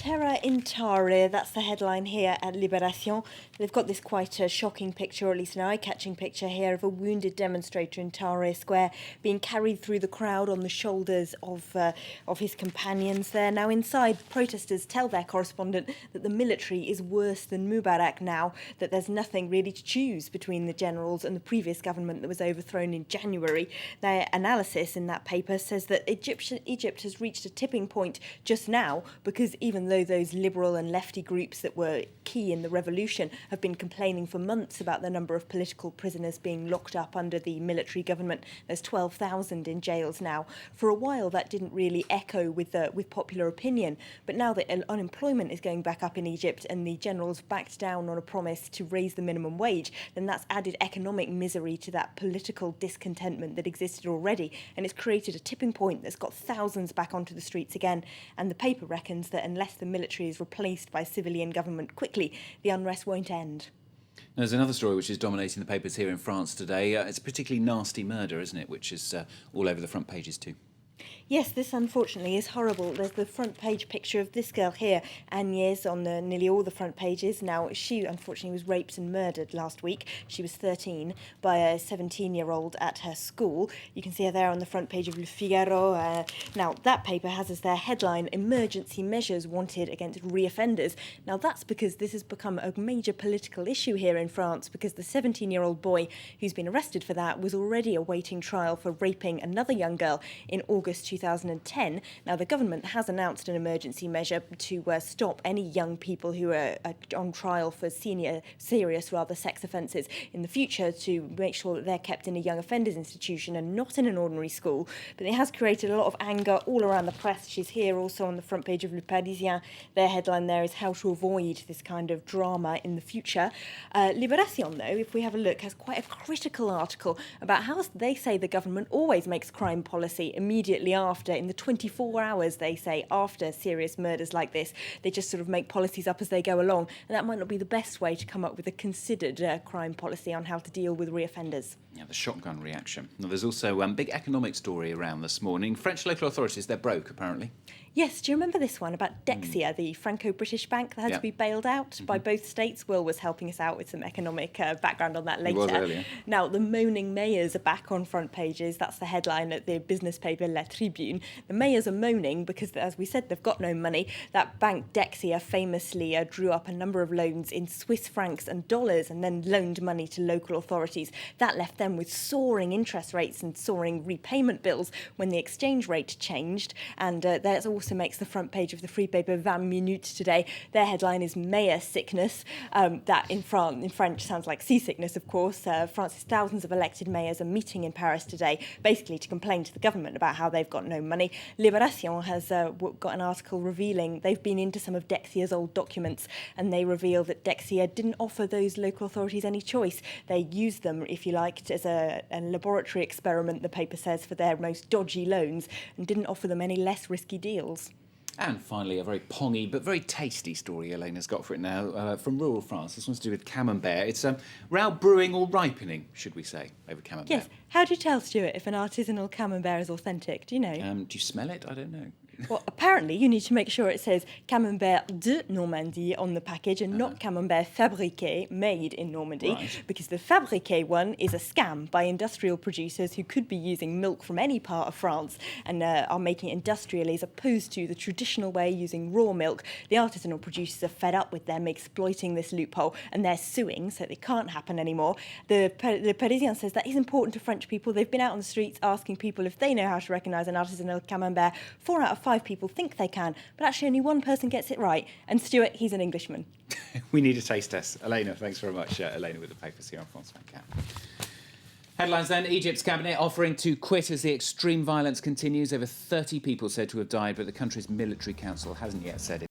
Terror in Tahrir, that's the headline here at Libération. They've got this quite a shocking picture, or at least an eye-catching picture here, of a wounded demonstrator in Tahrir Square being carried through the crowd on the shoulders of his companions there. Now inside, protesters tell their correspondent that the military is worse than Mubarak now, that there's nothing really to choose between the generals and the previous government that was overthrown in January. Their analysis in that paper says that Egypt has reached a tipping point just now because even though those liberal and lefty groups that were key in the revolution have been complaining for months about the number of political prisoners being locked up under the military government, there's 12,000 in jails now. For a while that didn't really echo with popular opinion, but now that unemployment is going back up in Egypt and the generals backed down on a promise to raise the minimum wage, then that's added economic misery to that political discontentment that existed already, and it's created a tipping point that's got thousands back onto the streets again. And the paper reckons that unless the military is replaced by civilian government quickly, the unrest won't end. There's another story which is dominating the papers here in France today. It's a particularly nasty murder, isn't it, which is all over the front pages too. Yes, this unfortunately is horrible. There's the front page picture of this girl here, Agnès, on nearly all the front pages. Now, she unfortunately was raped and murdered last week. She was 13 by a 17-year-old at her school. You can see her there on the front page of Le Figaro. Now, that paper has as their headline, "Emergency Measures Wanted Against Reoffenders." Now, that's because this has become a major political issue here in France, because the 17-year-old boy who's been arrested for that was already awaiting trial for raping another young girl in August 2010. Now, the government has announced an emergency measure to stop any young people who are on trial for serious sex offences in the future, to make sure that they're kept in a young offenders institution and not in an ordinary school. But it has created a lot of anger all around the press. She's here also on the front page of Le Parisien. Their headline there is "How to Avoid This Kind of Drama in the Future." Libération, though, if we have a look, has quite a critical article about how they say the government always makes crime policy immediately after, in the 24 hours, they say, after serious murders like this. They just sort of make policies up as they go along, and that might not be the best way to come up with a considered crime policy on how to deal with reoffenders. Yeah, the shotgun reaction. Now, there's also a big economic story around this morning. French local authorities, they're broke, apparently. Yes, do you remember this one about Dexia, the Franco-British bank that had to be bailed out by both states? Will was helping us out with some economic background on that later. He was earlier. Now, the moaning mayors are back on front pages. That's the headline at the business paper La Tribune. The mayors are moaning because, as we said, they've got no money. That bank Dexia famously drew up a number of loans in Swiss francs and dollars and then loaned money to local authorities. That left them with soaring interest rates and soaring repayment bills when the exchange rate changed. And there's also makes the front page of the free paper 20 Minutes today. Their headline is "Mayor Sickness." That in French sounds like seasickness, of course. France's thousands of elected mayors are meeting in Paris today, basically to complain to the government about how they've got no money. Libération has got an article revealing they've been into some of Dexia's old documents, and they reveal that Dexia didn't offer those local authorities any choice. They used them, if you liked, as a laboratory experiment, the paper says, for their most dodgy loans, and didn't offer them any less risky deals. And finally, a very pongy but very tasty story Elena's got for it now, from rural France. This one's to do with camembert. It's row brewing or ripening, should we say, over camembert. Yes. How do you tell, Stuart, if an artisanal camembert is authentic? Do you know? Do you smell it? I don't know. Well, apparently you need to make sure it says Camembert de Normandie on the package and not Camembert fabriqué, made in Normandy, Right. because the fabriqué one is a scam by industrial producers who could be using milk from any part of France and are making it industrially as opposed to the traditional way using raw milk. The artisanal producers are fed up with them exploiting this loophole and they're suing, so it can't happen anymore. The Parisien says that is important to French people. They've been out on the streets asking people if they know how to recognise an artisanal camembert. 4 out of 5 people think they can, but actually only one person gets it right. And Stuart, he's an Englishman. We need a taste test. Elena, thanks very much. Elena with the papers here on France 24. Headlines then. Egypt's cabinet offering to quit as the extreme violence continues. Over 30 people said to have died, but the country's military council hasn't yet said